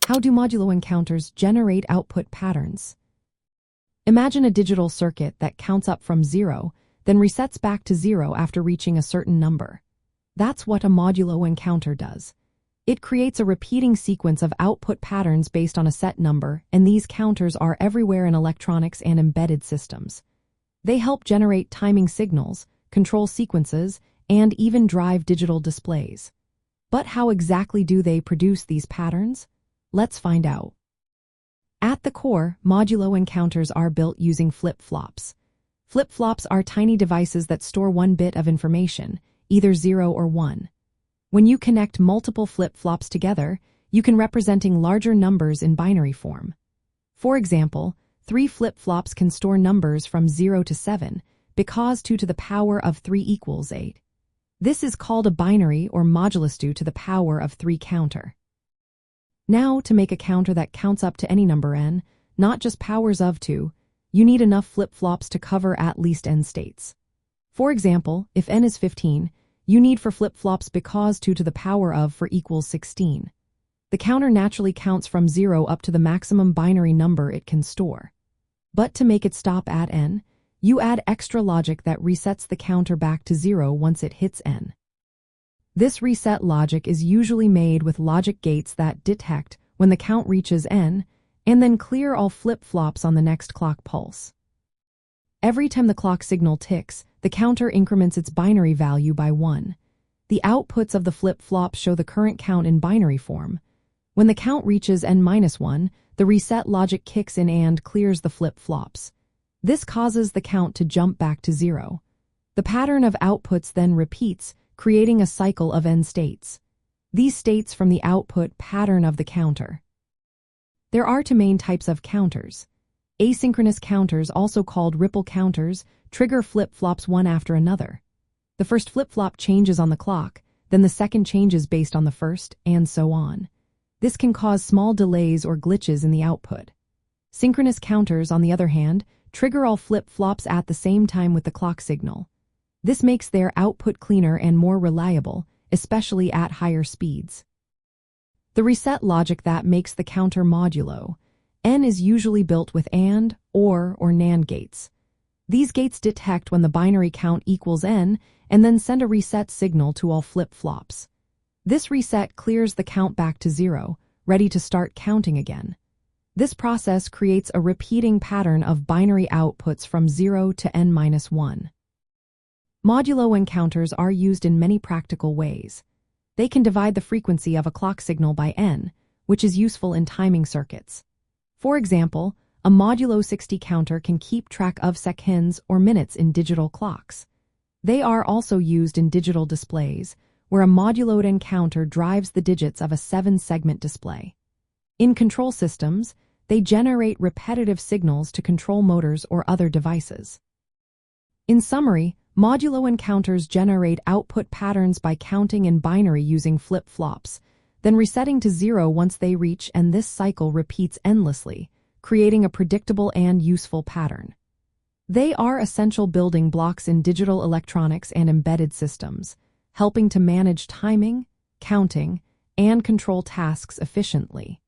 How do modulo-N counters generate output patterns? Imagine a digital circuit that counts up from 0, then resets back to 0 after reaching a certain number. That's what a modulo-N counter does. It creates a repeating sequence of output patterns based on a set number, and these counters are everywhere in electronics and embedded systems. They help generate timing signals, control sequences, and even drive digital displays. But how exactly do they produce these patterns? Let's find out. At the core, modulo-N counters are built using flip-flops. Flip-flops are tiny devices that store one bit of information, either 0 or 1. When you connect multiple flip-flops together, you can representing larger numbers in binary form. For example, 3 flip-flops can store numbers from 0 to 7 because 2 to the power of 3 equals 8. This is called a binary or modulus-2 to the power of 3 counter. Now, to make a counter that counts up to any number n, not just powers of 2, you need enough flip-flops to cover at least n states. For example, if n is 15, you need 4 flip-flops because 2 to the power of 4 equals 16. The counter naturally counts from 0 up to the maximum binary number it can store. But to make it stop at n, you add extra logic that resets the counter back to 0 once it hits n. This reset logic is usually made with logic gates that detect when the count reaches n, and then clear all flip-flops on the next clock pulse. Every time the clock signal ticks, the counter increments its binary value by 1. The outputs of the flip-flops show the current count in binary form. When the count reaches n-1, the reset logic kicks in and clears the flip-flops. This causes the count to jump back to 0. The pattern of outputs then repeats, creating a cycle of n states. These states from the output pattern of the counter. There are 2 main types of counters. Asynchronous counters, also called ripple counters, trigger flip-flops one after another. The first flip-flop changes on the clock, then the second changes based on the first, and so on. This can cause small delays or glitches in the output. Synchronous counters, on the other hand, trigger all flip-flops at the same time with the clock signal. This makes their output cleaner and more reliable, especially at higher speeds. The reset logic that makes the counter modulo-N is usually built with AND, OR NAND gates. These gates detect when the binary count equals n and then send a reset signal to all flip-flops. This reset clears the count back to 0, ready to start counting again. This process creates a repeating pattern of binary outputs from 0 to n-1. Modulo-N counters are used in many practical ways. They can divide the frequency of a clock signal by n, which is useful in timing circuits. For example, a modulo 60 counter can keep track of seconds or minutes in digital clocks. They are also used in digital displays, where a modulo-N counter drives the digits of a 7-segment display. In control systems, they generate repetitive signals to control motors or other devices. In summary, modulo-N counters generate output patterns by counting in binary using flip-flops, then resetting to 0 once they reach, and this cycle repeats endlessly, creating a predictable and useful pattern. They are essential building blocks in digital electronics and embedded systems, helping to manage timing, counting, and control tasks efficiently.